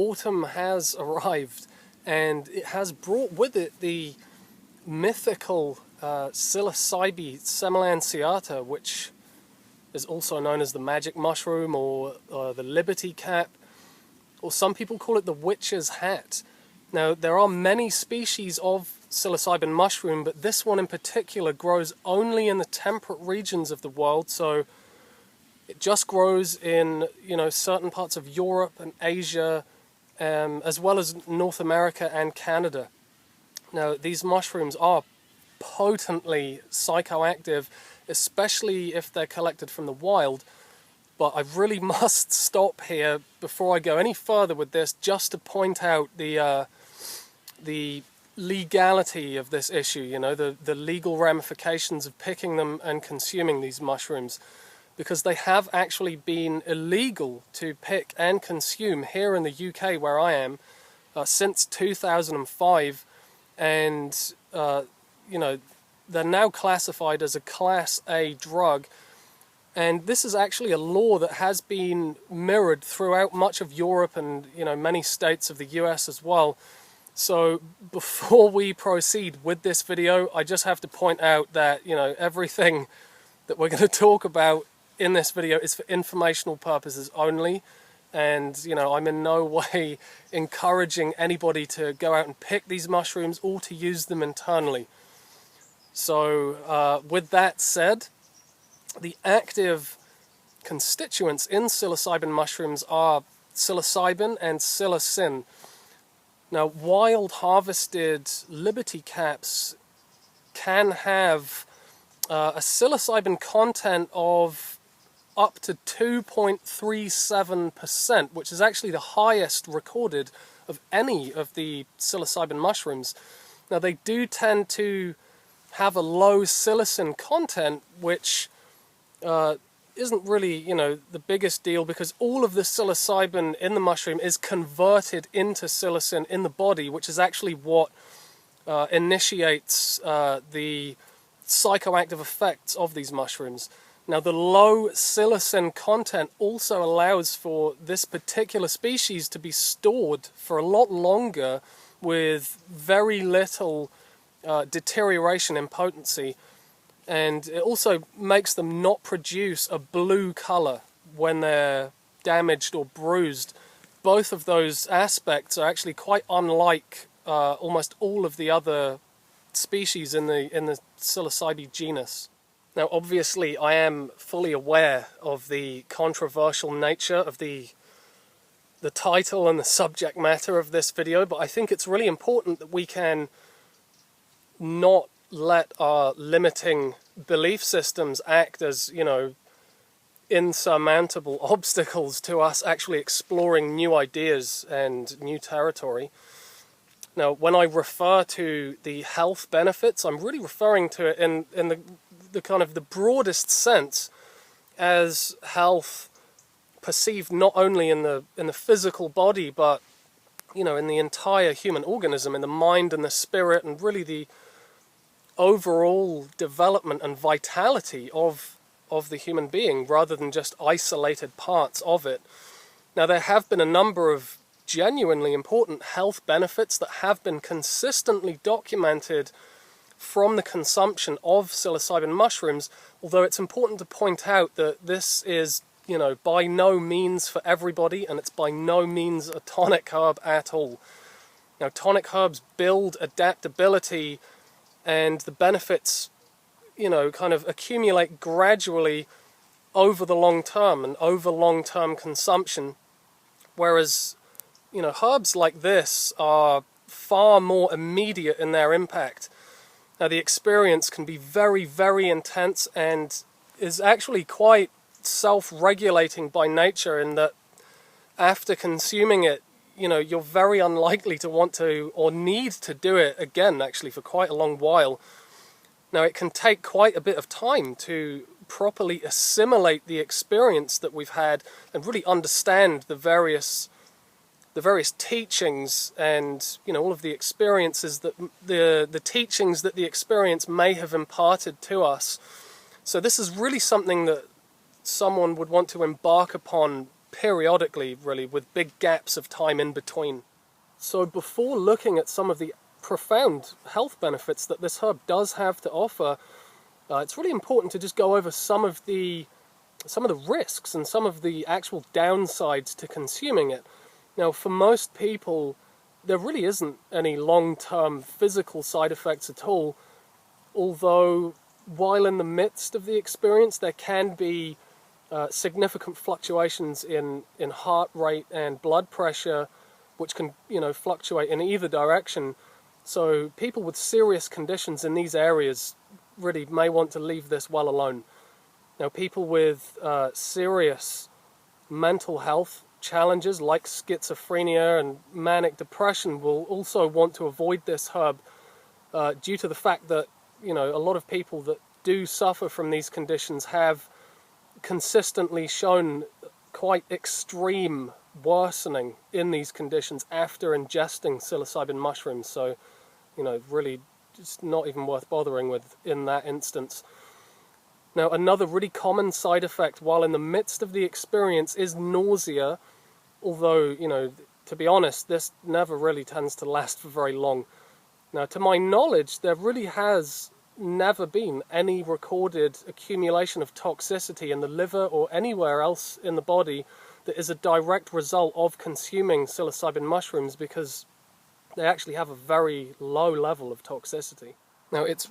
autumn has arrived, and it has brought with it the mythical psilocybe semilanceata, which is also known as the magic mushroom or the liberty cap, or some people call it the witch's hat. Now, there are many species of psilocybin mushroom, but this one in particular grows only in the temperate regions of the world, so it just grows in, certain parts of Europe and Asia, as well as North America and Canada. Now, these mushrooms are potently psychoactive, especially if they're collected from the wild, but I really must stop here before I go any further with this, just to point out the legality of this issue, the legal ramifications of picking them and consuming these mushrooms, because they have actually been illegal to pick and consume here in the UK where I am since 2005, and they're now classified as a Class A drug. And this is actually a law that has been mirrored throughout much of Europe and, many states of the US as well. So before we proceed with this video, I just have to point out that, everything that we're going to talk about in this video is for informational purposes only. And, I'm in no way encouraging anybody to go out and pick these mushrooms or to use them internally. So with that said, the active constituents in psilocybin mushrooms are psilocybin and psilocin. Now, wild harvested liberty caps can have a psilocybin content of up to 2.37%, which is actually the highest recorded of any of the psilocybin mushrooms. Now, they do tend to have a low psilocin content, which isn't really, the biggest deal, because all of the psilocybin in the mushroom is converted into psilocin in the body, which is actually what initiates the psychoactive effects of these mushrooms. Now, the low psilocin content also allows for this particular species to be stored for a lot longer with very little deterioration in potency. And it also makes them not produce a blue color when they're damaged or bruised. Both of those aspects are actually quite unlike almost all of the other species in the psilocybe genus. Now, obviously, I am fully aware of the controversial nature of the title and the subject matter of this video, but I think it's really important that we can not let our limiting belief systems act as, insurmountable obstacles to us actually exploring new ideas and new territory. Now, when I refer to the health benefits, I'm really referring to it in the kind of the broadest sense as health perceived not only in the physical body, but, in the entire human organism, in the mind and the spirit, and really the overall development and vitality of the human being, rather than just isolated parts of it. Now, there have been a number of genuinely important health benefits that have been consistently documented from the consumption of psilocybin mushrooms, although it's important to point out that this is, by no means for everybody, and it's by no means a tonic herb at all. Now, tonic herbs build adaptability, and the benefits, kind of accumulate gradually over the long term and over long-term consumption. Whereas, herbs like this are far more immediate in their impact. Now, the experience can be very, very intense and is actually quite self-regulating by nature, in that after consuming it, you're very unlikely to want to or need to do it again, actually, for quite a long while. Now, it can take quite a bit of time to properly assimilate the experience that we've had and really understand the various teachings and, all of the experiences that the teachings that the experience may have imparted to us. So this is really something that someone would want to embark upon periodically, really, with big gaps of time in between. So before looking at some of the profound health benefits that this herb does have to offer, it's really important to just go over some of the risks and some of the actual downsides to consuming it. Now, for most people, there really isn't any long-term physical side effects at all, although while in the midst of the experience there can be significant fluctuations in heart rate and blood pressure, which can fluctuate in either direction. So people with serious conditions in these areas really may want to leave this well alone. Now, people with serious mental health challenges like schizophrenia and manic depression will also want to avoid this herb due to the fact that a lot of people that do suffer from these conditions have consistently shown quite extreme worsening in these conditions after ingesting psilocybin mushrooms. So, really just not even worth bothering with in that instance. Now, another really common side effect while in the midst of the experience is nausea, although, to be honest, this never really tends to last for very long. Now, to my knowledge, there really has never been any recorded accumulation of toxicity in the liver or anywhere else in the body that is a direct result of consuming psilocybin mushrooms, because they actually have a very low level of toxicity. Now, it's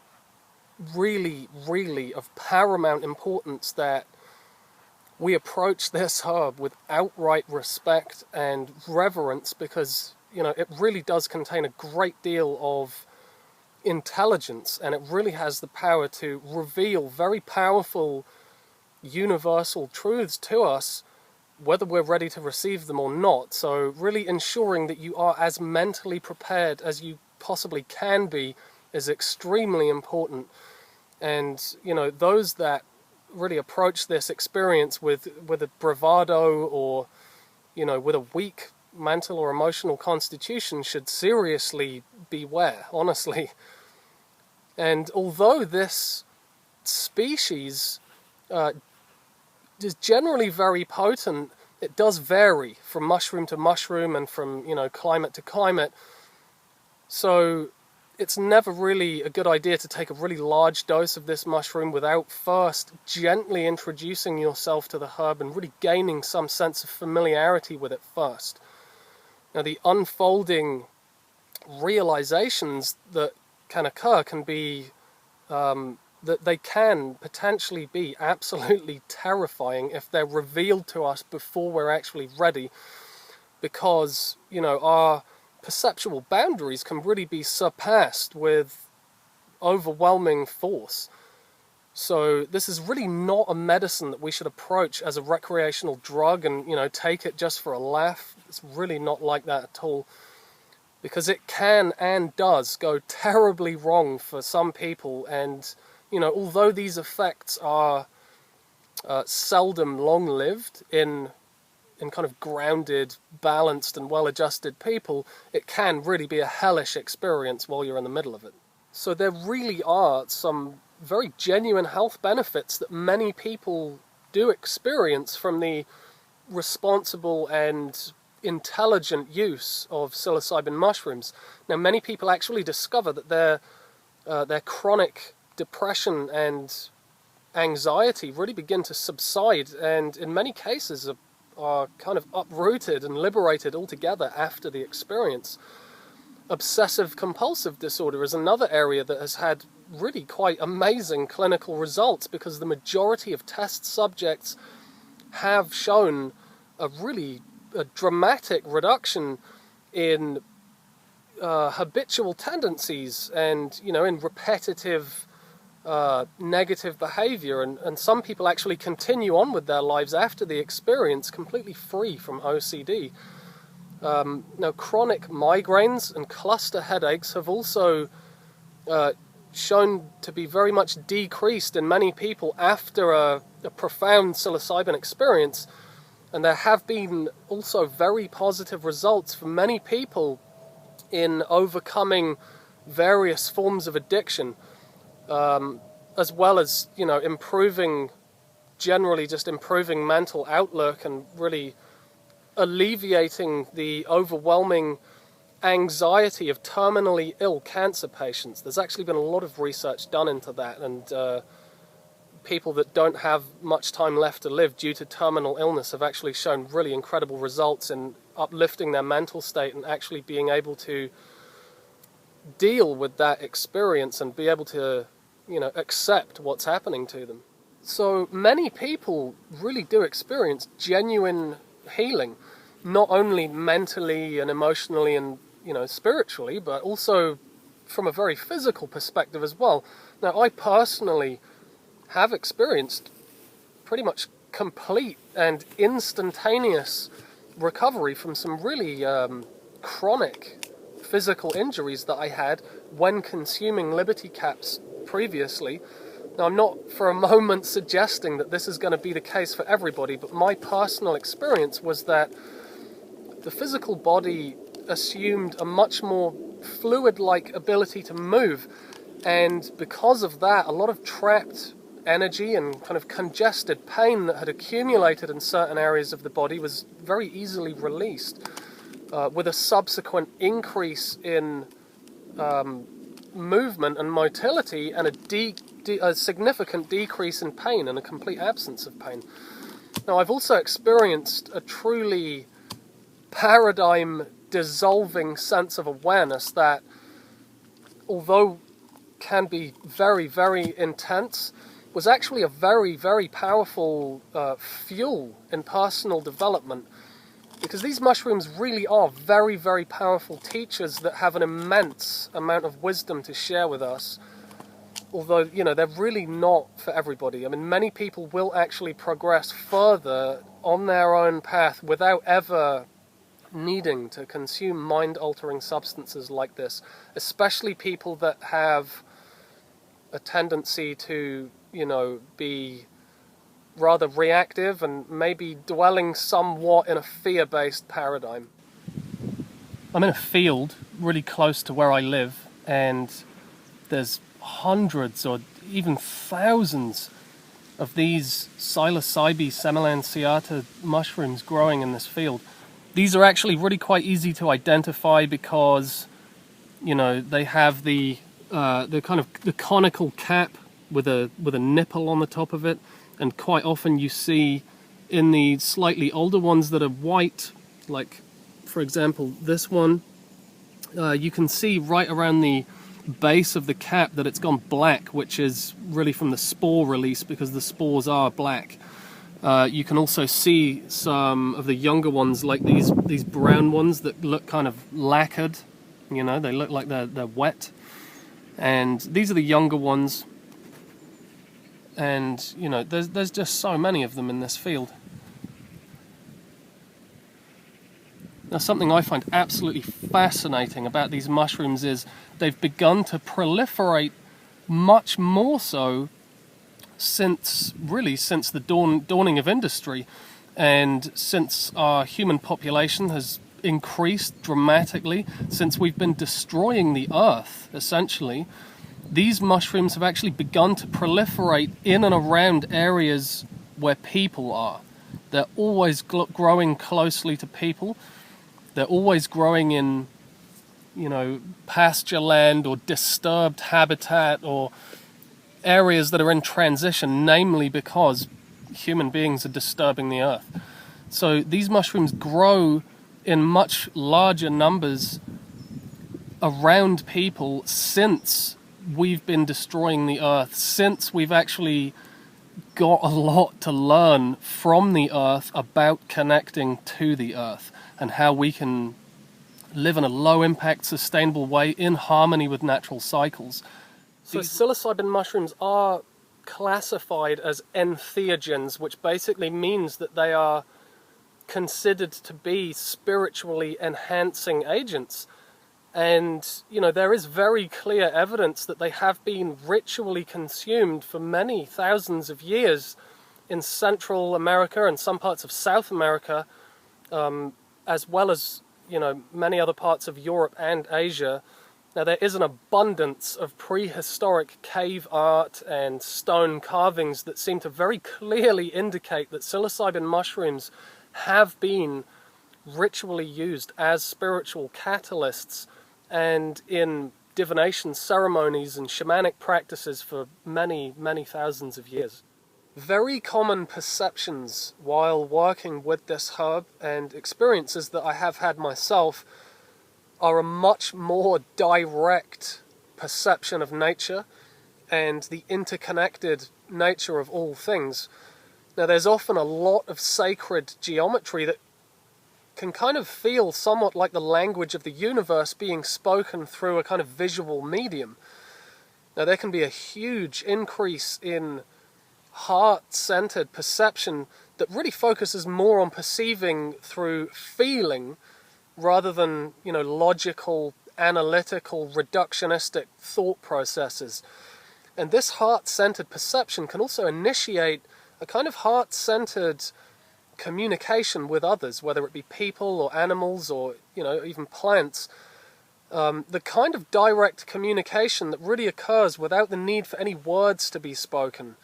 really, really of paramount importance that we approach this herb with outright respect and reverence, because it really does contain a great deal of intelligence, and it really has the power to reveal very powerful universal truths to us, whether we're ready to receive them or not. So really ensuring that you are as mentally prepared as you possibly can be is extremely important. And those that really approach this experience with a bravado or with a weak mental or emotional constitution should seriously beware, honestly. And although this species is generally very potent, it does vary from mushroom to mushroom and from climate to climate. So it's never really a good idea to take a really large dose of this mushroom without first gently introducing yourself to the herb and really gaining some sense of familiarity with it first. Now, the unfolding realizations that can occur can be that they can potentially be absolutely terrifying if they're revealed to us before we're actually ready, because our perceptual boundaries can really be surpassed with overwhelming force. So this is really not a medicine that we should approach as a recreational drug and take it just for a laugh. It's really not like that at all, because it can and does go terribly wrong for some people. And although these effects are seldom long-lived in kind of grounded, balanced and well-adjusted people, it can really be a hellish experience while you're in the middle of it. So there really are some very genuine health benefits that many people do experience from the responsible and intelligent use of psilocybin mushrooms. Now, many people actually discover that their chronic depression and anxiety really begin to subside, and in many cases are kind of uprooted and liberated altogether after the experience. Obsessive-Compulsive Disorder is another area that has had really quite amazing clinical results, because the majority of test subjects have shown a dramatic reduction in habitual tendencies and, in repetitive negative behavior, and some people actually continue on with their lives after the experience completely free from OCD. Now, chronic migraines and cluster headaches have also shown to be very much decreased in many people after a profound psilocybin experience, and there have been also very positive results for many people in overcoming various forms of addiction, as well as, improving mental outlook and really alleviating the overwhelming anxiety of terminally ill cancer patients. There's actually been a lot of research done into that, and people that don't have much time left to live due to terminal illness have actually shown really incredible results in uplifting their mental state and actually being able to deal with that experience and be able to, accept what's happening to them. So many people really do experience genuine healing, not only mentally and emotionally and, spiritually, but also from a very physical perspective as well. Now, I personally have experienced pretty much complete and instantaneous recovery from some really chronic physical injuries that I had when consuming Liberty caps previously. Now, I'm not for a moment suggesting that this is going to be the case for everybody, but my personal experience was that the physical body assumed a much more fluid-like ability to move, and because of that, a lot of trapped energy and kind of congested pain that had accumulated in certain areas of the body was very easily released, with a subsequent increase in movement and motility and a significant decrease in pain and a complete absence of pain. Now, I've also experienced a truly paradigm-dissolving sense of awareness that, although can be very, very intense, was actually a very, very powerful fuel in personal development, because these mushrooms really are very, very powerful teachers that have an immense amount of wisdom to share with us. Although, they're really not for everybody. I mean, many people will actually progress further on their own path without ever needing to consume mind-altering substances like this, especially people that have a tendency to, be rather reactive and maybe dwelling somewhat in a fear-based paradigm. I'm in a field really close to where I live, and there's hundreds or even thousands of these psilocybe, semilanceata mushrooms growing in this field. These are actually really quite easy to identify because, they have the kind of the conical cap with a nipple on the top of it, and quite often you see in the slightly older ones that are white, like for example this one, you can see right around the base of the cap that it's gone black, which is really from the spore release because the spores are black. You can also see some of the younger ones, like these brown ones that look kind of lacquered. They look like they're wet. And these are the younger ones. And, there's just so many of them in this field. Now, something I find absolutely fascinating about these mushrooms is they've begun to proliferate much more so since the dawning of industry, and since our human population has increased dramatically, since we've been destroying the earth, essentially. These mushrooms have actually begun to proliferate in and around areas where people are. They're always growing closely to people. They're always growing in, pasture land or disturbed habitat or areas that are in transition, namely because human beings are disturbing the earth. So these mushrooms grow in much larger numbers around people since we've been destroying the earth, since we've actually got a lot to learn from the earth about connecting to the earth and how we can live in a low-impact, sustainable way in harmony with natural cycles. So psilocybin mushrooms are classified as entheogens, which basically means that they are considered to be spiritually enhancing agents. And, there is very clear evidence that they have been ritually consumed for many thousands of years in Central America and some parts of South America, as well as, many other parts of Europe and Asia. Now, there is an abundance of prehistoric cave art and stone carvings that seem to very clearly indicate that psilocybin mushrooms have been ritually used as spiritual catalysts and in divination ceremonies and shamanic practices for many, many thousands of years. Very common perceptions while working with this herb and experiences that I have had myself are a much more direct perception of nature and the interconnected nature of all things. Now, there's often a lot of sacred geometry that can kind of feel somewhat like the language of the universe being spoken through a kind of visual medium. Now, there can be a huge increase in heart-centered perception that really focuses more on perceiving through feeling rather than, logical, analytical, reductionistic thought processes. And this heart-centered perception can also initiate a kind of heart-centered communication with others, whether it be people or animals or, even plants. The kind of direct communication that really occurs without the need for any words to be spoken.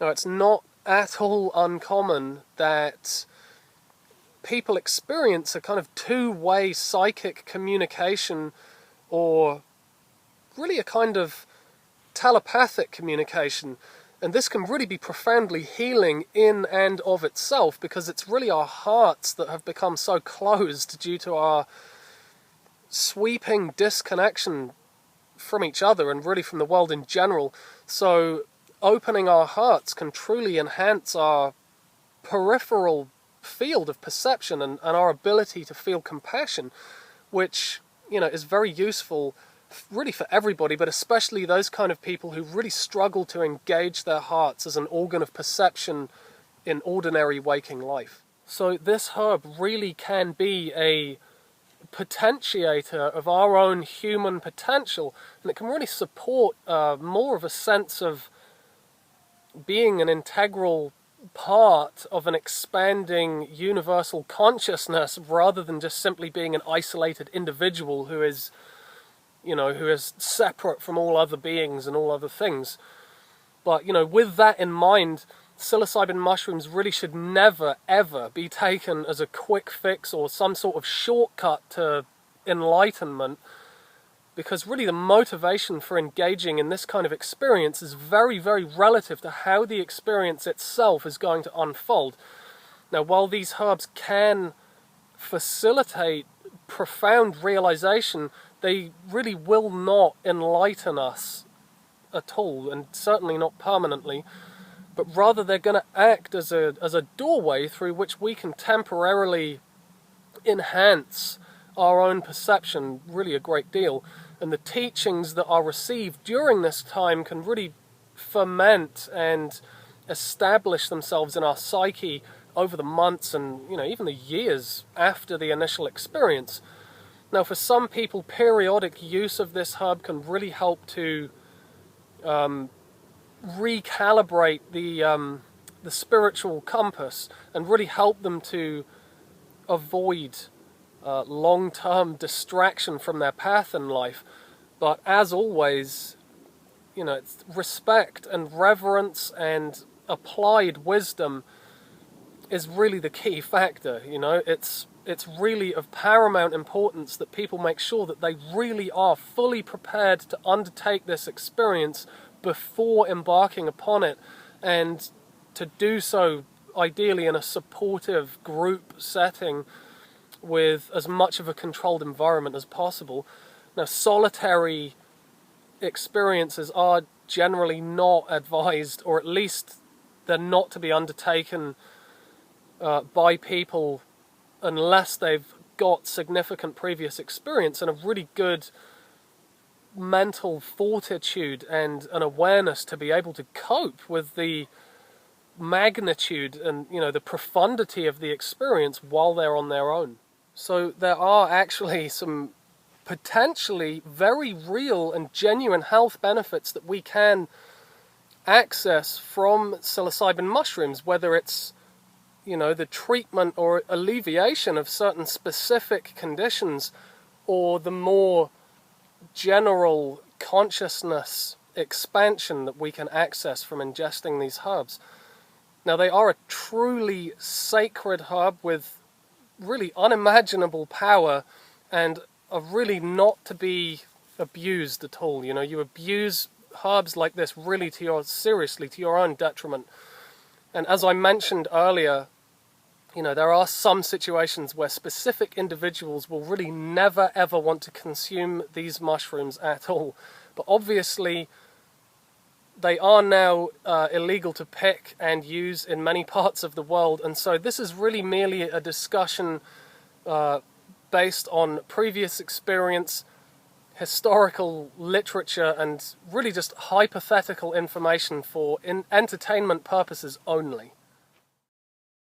Now, it's not at all uncommon that people experience a kind of two-way psychic communication, or really a kind of telepathic communication. And this can really be profoundly healing in and of itself, because it's really our hearts that have become so closed due to our sweeping disconnection from each other and really from the world in general. So opening our hearts can truly enhance our peripheral field of perception and our ability to feel compassion, which, is very useful really for everybody, but especially those kind of people who really struggle to engage their hearts as an organ of perception in ordinary waking life. So this herb really can be a potentiator of our own human potential, and it can really support more of a sense of being an integral part of an expanding universal consciousness, rather than just simply being an isolated individual who is separate from all other beings and all other things. But, with that in mind, psilocybin mushrooms really should never, ever be taken as a quick fix or some sort of shortcut to enlightenment, because really the motivation for engaging in this kind of experience is very, very relative to how the experience itself is going to unfold. Now, while these herbs can facilitate profound realization, they really will not enlighten us at all, and certainly not permanently, but rather they're going to act as a doorway through which we can temporarily enhance our own perception really a great deal. And the teachings that are received during this time can really ferment and establish themselves in our psyche over the months and even the years after the initial experience. Now, for some people, periodic use of this herb can really help to recalibrate the spiritual compass and really help them to avoid long-term distraction from their path in life. But as always, it's respect and reverence and applied wisdom is really the key factor. It's really of paramount importance that people make sure that they really are fully prepared to undertake this experience before embarking upon it, and to do so ideally in a supportive group setting with as much of a controlled environment as possible. Now, solitary experiences are generally not advised, or at least they're not to be undertaken by people unless they've got significant previous experience and a really good mental fortitude and an awareness to be able to cope with the magnitude and the profundity of the experience while they're on their own. So there are actually some potentially very real and genuine health benefits that we can access from psilocybin mushrooms, whether it's the treatment or alleviation of certain specific conditions, or the more general consciousness expansion that we can access from ingesting these herbs. Now, they are a truly sacred herb with really unimaginable power and are really not to be abused at all. You know, you abuse herbs like this really seriously to your own detriment. And as I mentioned earlier, you know, there are some situations where specific individuals will really never ever want to consume these mushrooms at all. But obviously, they are now illegal to pick and use in many parts of the world. And so this is really merely a discussion based on previous experience, historical literature, and really just hypothetical information for entertainment purposes only.